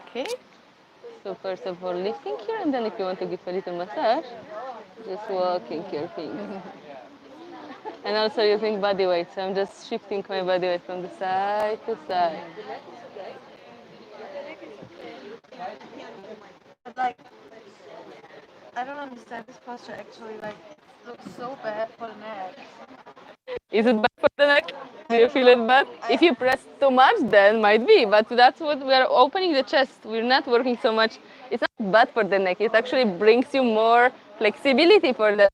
Okay. So first of all, lifting here, and then if you want to give a little massage, just walking your fingers. And also using body weight, so I'm just shifting my body weight from the side to side. I don't understand this posture actually. Like, it looks so bad for the neck. Is it bad for the neck? Do you feel it bad? If you press too much, then might be. But that's what we are opening the chest. We're not working so much. It's not bad for the neck. It actually brings you more flexibility for the neck.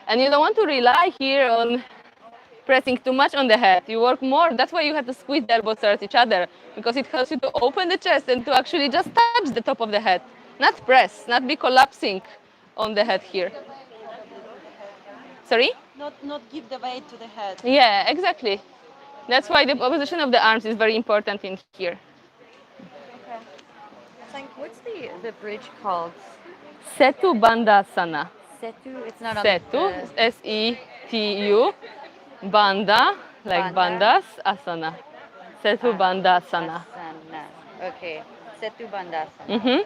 And you don't want to rely here on pressing too much on the head. You work more. That's why you have to squeeze the elbows towards each other, because it helps you to open the chest and to actually just touch the top of the head. Not press, not be collapsing on the head here. Sorry? Not give the weight to the head. Yeah, exactly. That's why the position of the arms is very important in here. What's the bridge called? Setu Bandhasana. Setu? It's not Setu, on the... S-E-T-U. Bandha, like Bandha. bandhas, asana. Setu Bandhasana. Asana. Okay. Setu Bandhasana. Mm-hmm.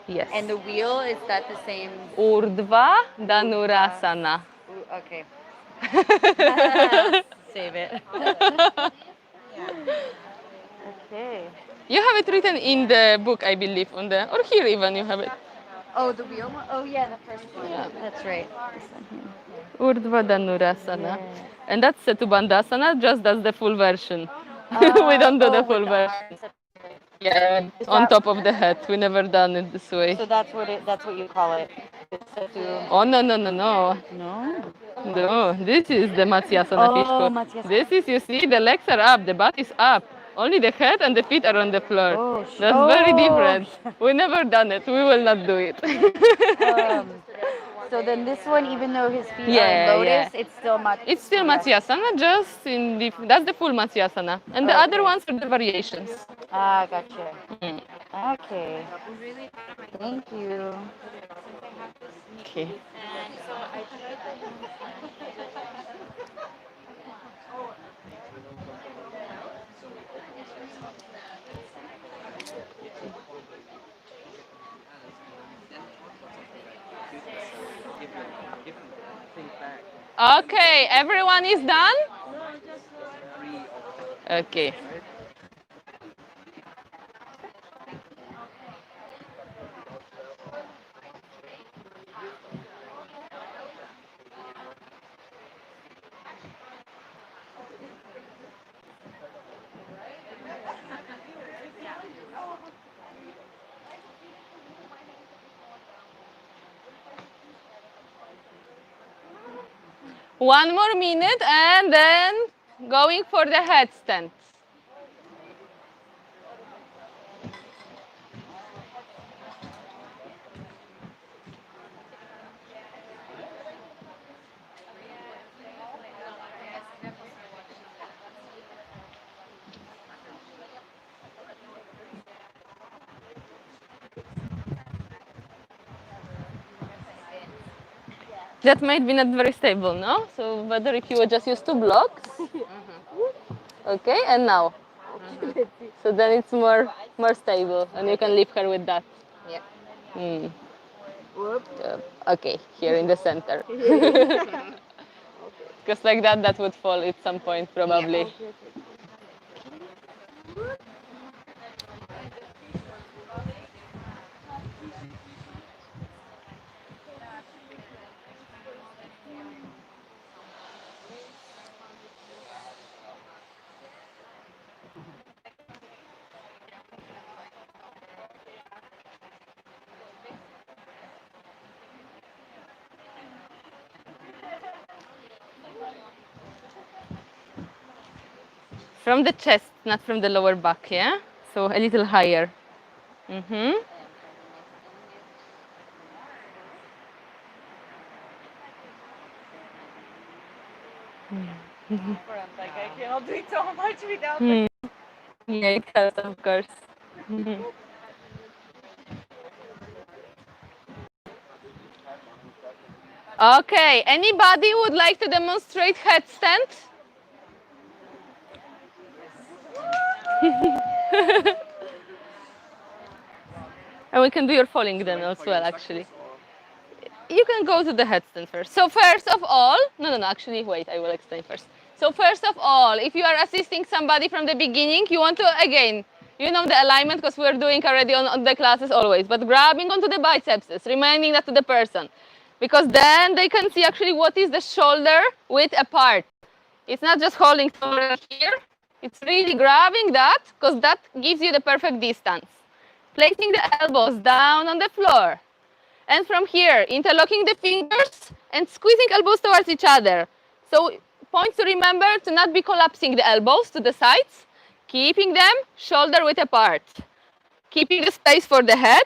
Yes. And the wheel, is that the same? Urdhva Dhanurasana. Okay. Save it. Okay. You have it written in the book, I believe, on the, or here even you have it. Oh, the wheel one? Oh, yeah, the first one. Yeah. That's right. This one here. Urdhva Dhanurasana. Yeah. And that's Setu Bandhasana, just that's the full version. We don't do the full version. Yeah, on top of the head. We never done it this way. So that's what you call it. It's Setu. Oh, no. No? No, this is the Matsyasana fish pose. Matsyasana. This is, you see, the legs are up, the butt is up. Only the head and the feet are on the floor. Oh, That's very different. We never done it. We will not do it. So then this one, even though his feet Yeah, are in lotus, yeah. it's still Matsyasana. It's still Matsyasana, just in the, that's the full Matsyasana. And the other ones are the variations. Ah, gotcha. Mm. Okay. Thank you. Okay. Okay, everyone is done? Okay. One more minute and then going for the headstand. That might be not very stable, no? So better if you would just use 2 blocks. Okay, and now. So then it's more stable, and you can leave her with that. Yeah. Mm. Okay, here in the center. Because like that would fall at some point, probably. Yeah. From the chest, not from the lower back, yeah? So a little higher. Mm-hmm. Like I cannot do it so much without. Yeah, it helps, of course. Okay, anybody would like to demonstrate headstand? And we can do your falling then as well, actually. You can go to the headstand first. So first of all, no, actually, wait, I will explain first. So first of all, if you are assisting somebody from the beginning, you want to, again, You know the alignment because we're doing already on the classes always, but grabbing onto the biceps, reminding that to the person. Because then they can see actually what is the shoulder width apart. It's not just holding somewhere here, it's really grabbing that because that gives you the perfect distance. Placing the elbows down on the floor. And from here, interlocking the fingers and squeezing elbows towards each other. So points to remember to not be collapsing the elbows to the sides, keeping them shoulder width apart. Keeping the space for the head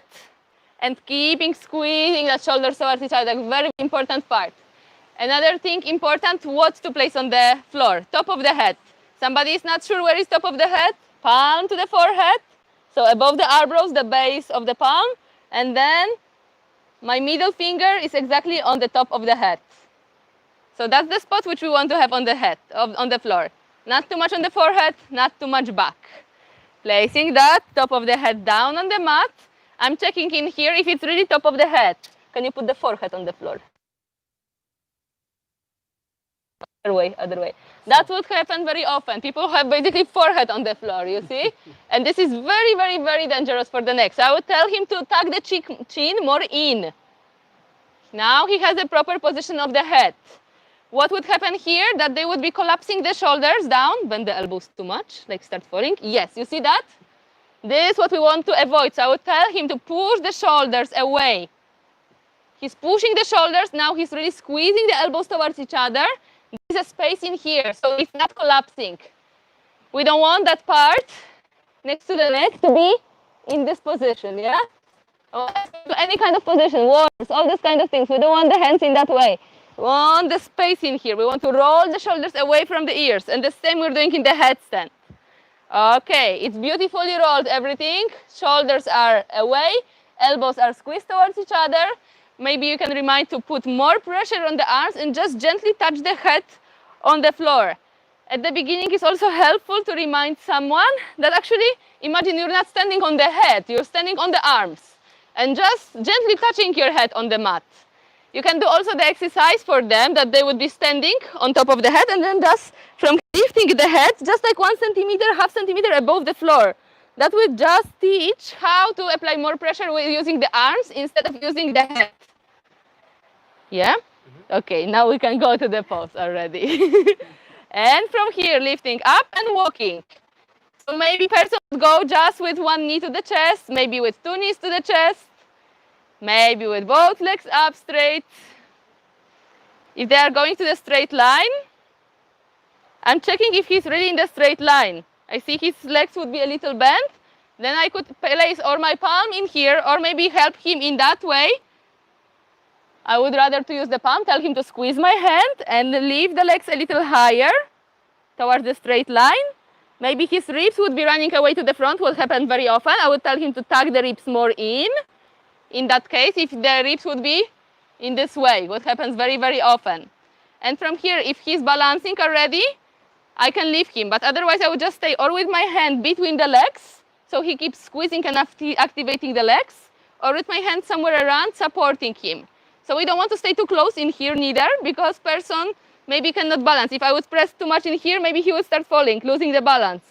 and keeping squeezing the shoulders towards each other, very important part. Another thing important, what to place on the floor, top of the head. Somebody is not sure where is top of the head, palm to the forehead. So above the eyebrows, the base of the palm, and then my middle finger is exactly on the top of the head. So that's the spot which we want to have on the head, on the floor. Not too much on the forehead, not too much back. Placing that top of the head down on the mat. I'm checking in here if it's really top of the head. Can you put the forehead on the floor? Other way. That would happen very often. People have basically forehead on the floor, you see? And this is very, very, very dangerous for the neck. So I would tell him to tuck the chin more in. Now he has the proper position of the head. What would happen here? That they would be collapsing the shoulders down, bend the elbows too much, like start falling. Yes, you see that? This is what we want to avoid. So I would tell him to push the shoulders away. He's pushing the shoulders. Now he's really squeezing the elbows towards each other. There's a space in here, so it's not collapsing. We don't want that part next to the neck to be in this position, yeah? Or any kind of position, wars, all these kind of things. We don't want the hands in that way. We want the space in here. We want to roll the shoulders away from the ears. And the same we're doing in the headstand. Okay, it's beautifully rolled, everything. Shoulders are away, elbows are squeezed towards each other. Maybe you can remind to put more pressure on the arms and just gently touch the head on the floor. At the beginning, it's also helpful to remind someone that actually, imagine you're not standing on the head, you're standing on the arms. And just gently touching your head on the mat. You can do also the exercise for them that they would be standing on top of the head and then just from lifting the head just like 1 centimeter, half centimeter above the floor. That will just teach how to apply more pressure with using the arms instead of using the head. Yeah? Okay, now we can go to the pose already. And from here, lifting up and walking. So maybe person would go just with 1 knee to the chest, maybe with 2 knees to the chest, maybe with both legs up straight. If they are going to the straight line, I'm checking if he's really in the straight line. I see his legs would be a little bent. Then I could place or my palm in here or maybe help him in that way. I would rather to use the palm, tell him to squeeze my hand and leave the legs a little higher towards the straight line. Maybe his ribs would be running away to the front, what happens very often. I would tell him to tuck the ribs more in. In that case, if the ribs would be in this way, what happens very, very often. And from here, if he's balancing already, I can lift him. But otherwise, I would just stay or with my hand between the legs, so he keeps squeezing and activating the legs, or with my hand somewhere around, supporting him. So we don't want to stay too close in here neither, because person maybe cannot balance. If I would press too much in here, maybe he would start falling, losing the balance.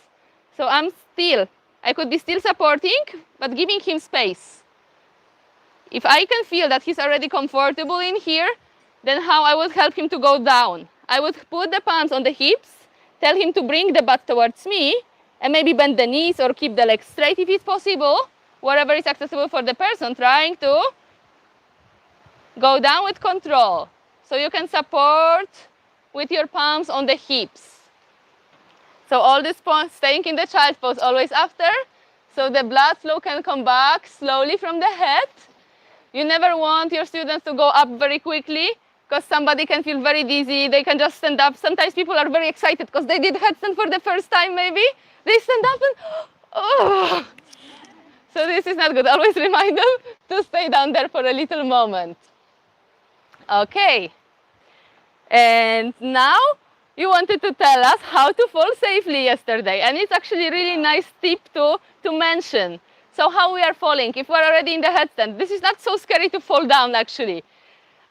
So I could be still supporting, but giving him space. If I can feel that he's already comfortable in here, then how I would help him to go down. I would put the palms on the hips, tell him to bring the butt towards me, and maybe bend the knees or keep the legs straight if it's possible, wherever is accessible for the person, trying to go down with control. So you can support with your palms on the hips. So all this point, staying in the child pose always after, so the blood flow can come back slowly from the head. You never want your students to go up very quickly, because somebody can feel very dizzy, they can just stand up. Sometimes people are very excited because they did headstand for the first time maybe. They stand up and, oh. So this is not good. Always remind them to stay down there for a little moment. Okay. And now you wanted to tell us how to fall safely yesterday. And it's actually a really nice tip to mention. So how we are falling, if we're already in the headstand, this is not so scary to fall down actually.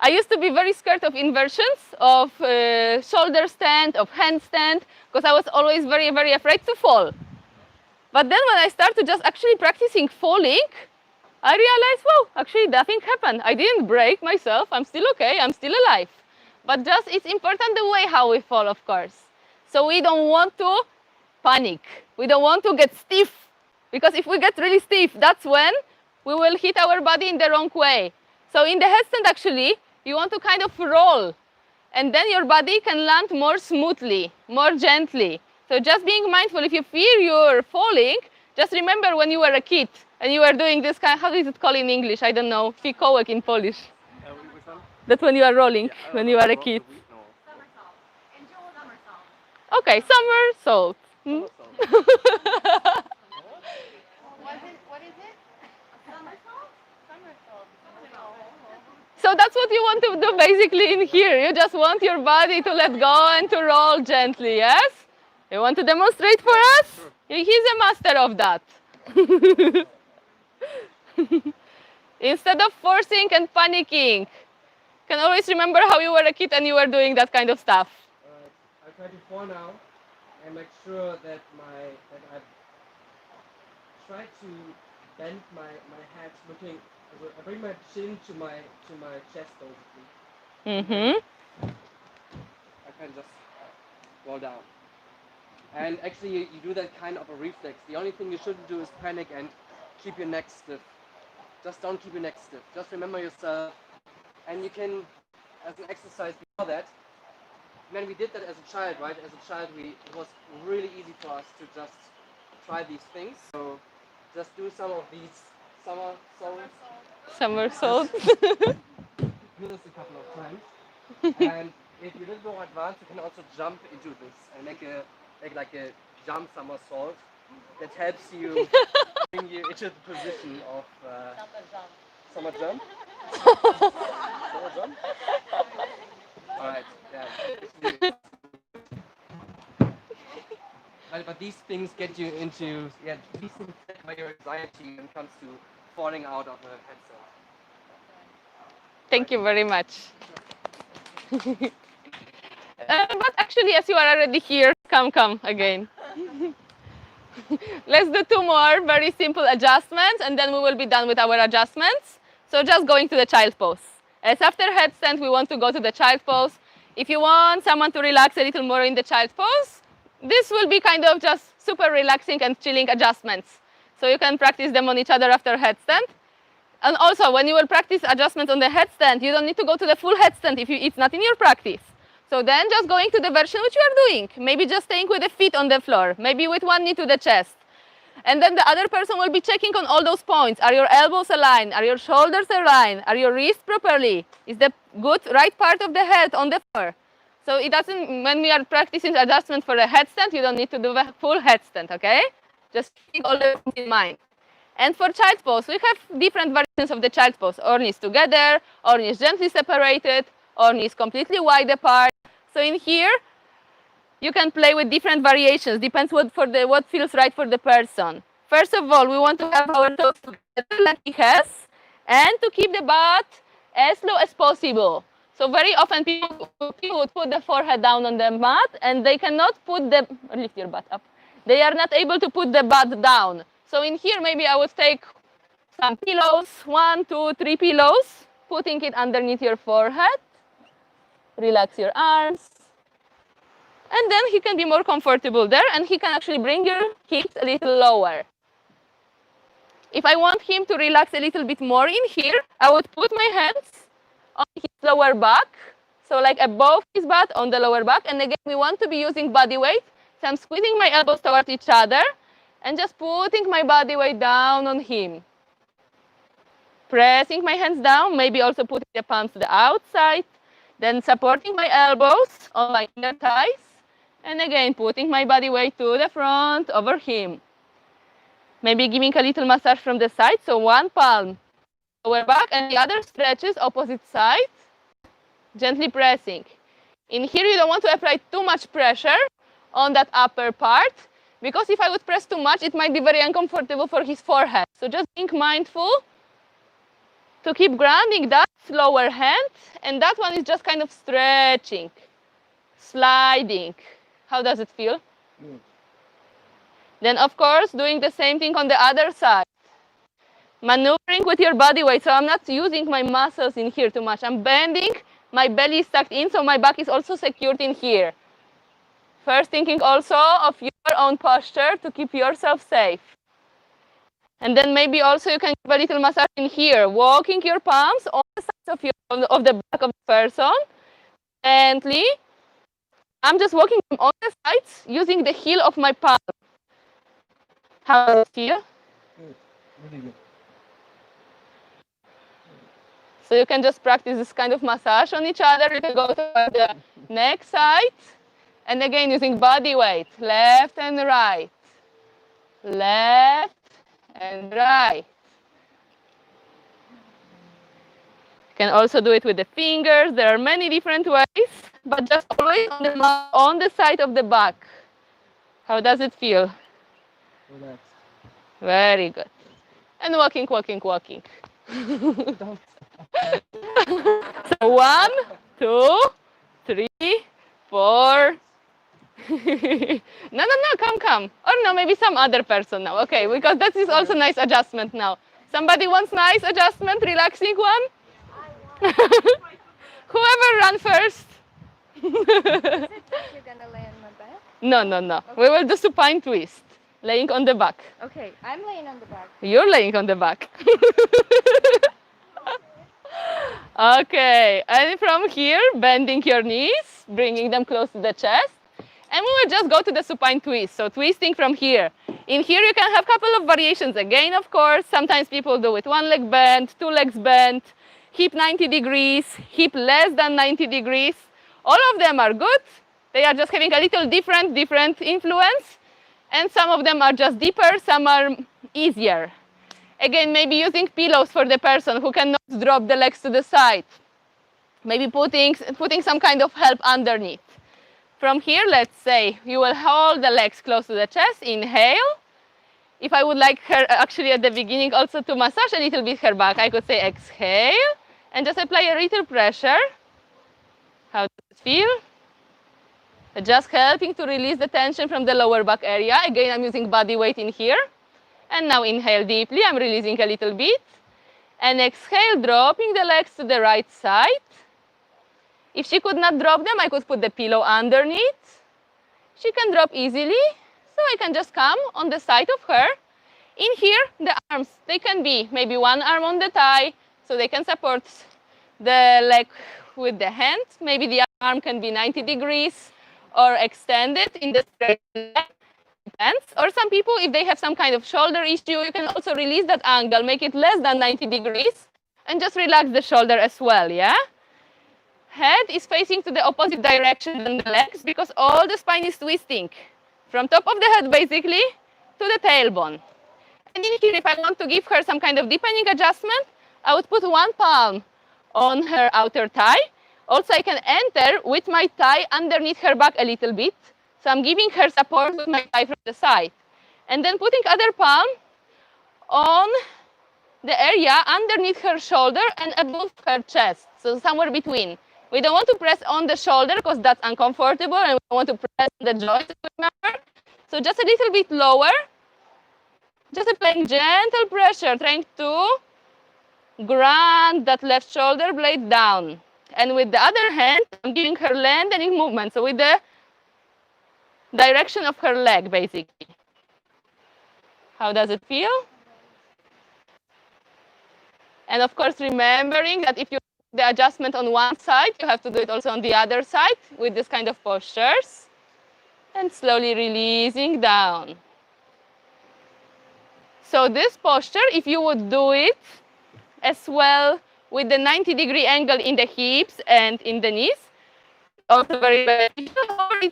I used to be very scared of inversions, of shoulder stand, of handstand, because I was always very, very afraid to fall. But then when I start to just actually practicing falling, I realized, whoa, actually nothing happened. I didn't break myself. I'm still okay. I'm still alive. But just it's important the way how we fall, of course. So we don't want to panic. We don't want to get stiff. Because if we get really stiff, that's when we will hit our body in the wrong way. So in the headstand, actually, you want to kind of roll. And then your body can land more smoothly, more gently. So just being mindful, if you feel you're falling, just remember when you were a kid and you were doing this kind, how is it called in English? I don't know, fikołek in Polish. Which one? That's when you are rolling, Yeah, when you are a no, kid. no. Okay, somersault. Hmm? What is it? So that's what you want to do basically in here. You just want your body to let go and to roll gently, yes? You want to demonstrate for us? Sure. He's a master of that. Instead of forcing and panicking, can always remember how you were a kid and you were doing that kind of stuff. I try to fall now and make sure that I try to bend my head looking. I bring my chin to my chest basically. I can just roll down. And actually you do that kind of a reflex. The only thing you shouldn't do is panic and keep your neck stiff. Just don't keep your neck stiff. Just remember yourself. And you can, as an exercise before that, when we did that as a child, right? As a child, it was really easy for us to just try these things. So just do some of these somersaults. Somersault. Do this a couple of times. And if you're a little more advanced, you can also jump into this and make like a jump somersault that helps you bring you into the position of summer jump. Summer jump. All right. Yeah. But these things get you into these things take away your anxiety when it comes to falling out of a headset. Thank you very much. But actually, as you are already here, come again. Let's do 2 more very simple adjustments and then we will be done with our adjustments. So just going to the child pose. As after headstand, we want to go to the child pose. If you want someone to relax a little more in the child pose, this will be kind of just super relaxing and chilling adjustments. So you can practice them on each other after headstand. And also, when you will practice adjustments on the headstand, you don't need to go to the full headstand if it's not in your practice. So then just going to the version which you are doing. Maybe just staying with the feet on the floor. Maybe with one knee to the chest. And then the other person will be checking on all those points. Are your elbows aligned? Are your shoulders aligned? Are your wrists properly? Is the good right part of the head on the floor? So it doesn't, when we are practicing adjustment for a headstand, you don't need to do a full headstand, okay? Just keep all the things in mind. And for child pose, we have different variations of the child pose. Or knees together, or knees gently separated, or knees completely wide apart. So in here, you can play with different variations. Depends what feels right for the person. First of all, we want to have our toes together like he has, and to keep the butt as low as possible. So very often people would put the forehead down on the mat, and they cannot put the lift your butt up. They are not able to put the butt down. So in here, maybe I would take some pillows, 1, 2, 3 pillows, putting it underneath your forehead. Relax your arms. And then he can be more comfortable there, and he can actually bring your hips a little lower. If I want him to relax a little bit more in here, I would put my hands on his lower back, so like above his butt on the lower back. And again, we want to be using body weight, so I'm squeezing my elbows towards each other and just putting my body weight down on him. Pressing my hands down, maybe also putting the palms to the outside, then supporting my elbows on my inner thighs. And again, putting my body weight to the front over him. Maybe giving a little massage from the side. So one palm lower back and the other stretches opposite side. Gently pressing. In here, you don't want to apply too much pressure on that upper part, because if I would press too much, it might be very uncomfortable for his forehead. So just being mindful to keep grounding that lower hand, and that one is just kind of stretching, sliding. How does it feel? Then, of course, doing the same thing on the other side. Maneuvering with your body weight. So I'm not using my muscles in here too much. I'm bending, my belly is tucked in, so my back is also secured in here. First, thinking also of your own posture to keep yourself safe. And then maybe also you can give a little massage in here, walking your palms on the sides of the back of the person. Gently. I'm just walking them on the sides using the heel of my palm. How does it feel? Really good. So you can just practice this kind of massage on each other. You can go to the next side. And again, using body weight, left and right. Left and right. You can also do it with the fingers. There are many different ways, but just always on the side of the back. How does it feel? Relax. Very good. And walking, walking, walking. So 1, 2, 3, 4. No, come. Or no, maybe some other person now. Okay, because that is also nice adjustment now. Somebody wants nice adjustment, relaxing one? Whoever run first. You're gonna lay on my back? No. Okay. We will do supine twist. Laying on the back. Okay, I'm laying on the back. You're laying on the back. Okay, and from here, bending your knees, bringing them close to the chest. And we will just go to the supine twist. So twisting from here. In here, you can have a couple of variations. Again, of course, sometimes people do with 1 leg bent, 2 legs bent, hip 90 degrees, hip less than 90 degrees. All of them are good. They are just having a little different influence. And some of them are just deeper, some are easier. Again, maybe using pillows for the person who cannot drop the legs to the side. Maybe putting some kind of help underneath. From here, let's say you will hold the legs close to the chest. Inhale. If I would like her actually at the beginning also to massage a little bit her back, I could say exhale and just apply a little pressure. How does it feel? Just helping to release the tension from the lower back area. Again, I'm using body weight in here. And now inhale deeply. I'm releasing a little bit. And exhale, dropping the legs to the right side. If she could not drop them, I could put the pillow underneath. She can drop easily. So I can just come on the side of her. In here, the arms, they can be maybe one arm on the thigh, so they can support the leg with the hand. Maybe the arm can be 90 degrees. Or extended in the straight leg, depends. Or some people, if they have some kind of shoulder issue, you can also release that angle, make it less than 90 degrees, and just relax the shoulder as well, yeah? Head is facing to the opposite direction than the legs, because all the spine is twisting. From top of the head, basically, to the tailbone. And in here, if I want to give her some kind of deepening adjustment, I would put one palm on her outer thigh. Also, I can enter with my thigh underneath her back a little bit. So I'm giving her support with my thigh from the side. And then putting other palm on the area underneath her shoulder and above her chest. So somewhere between. We don't want to press on the shoulder because that's uncomfortable, and we don't want to press on the joint, remember? So just a little bit lower. Just applying gentle pressure, trying to grant that left shoulder blade down. And with the other hand, I'm giving her lengthening movement. So with the direction of her leg, basically. How does it feel? And of course, remembering that if you do the adjustment on one side, you have to do it also on the other side with this kind of postures. And slowly releasing down. So this posture, if you would do it as well with the 90-degree angle in the hips and in the knees, also very beneficial.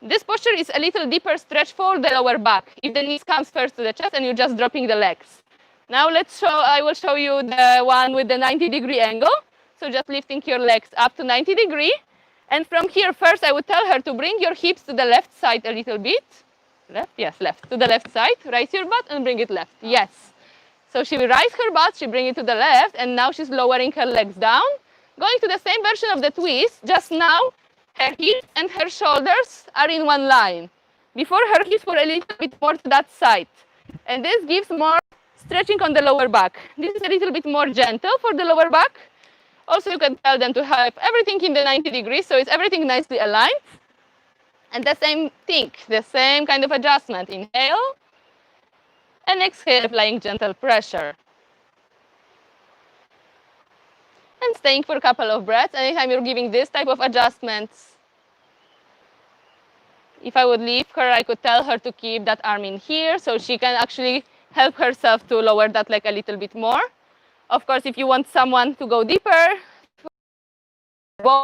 This posture is a little deeper stretch for the lower back. If the knees comes first to the chest and you're just dropping the legs. Now I will show you the one with the 90-degree angle. So just lifting your legs up to 90 degree. And from here, first I would tell her to bring your hips to the left side a little bit. Left? Yes, left. To the left side. Raise your butt and bring it left. Yes. So she will rise her butt, she bring it to the left, and now she's lowering her legs down. Going to the same version of the twist, just now her hips and her shoulders are in one line. before her hips were a little bit more to that side. And this gives more stretching on the lower back. This is a little bit more gentle for the lower back. Also, you can tell them to have everything in the 90 degrees, so it's everything nicely aligned. And the same thing, the same kind of adjustment. Inhale, and exhale, applying gentle pressure. And staying for a couple of breaths. Anytime you're giving this type of adjustments, if I would leave her, I could tell her to keep that arm in here so she can actually help herself to lower that leg a little bit more. Of course, if you want someone to go deeper,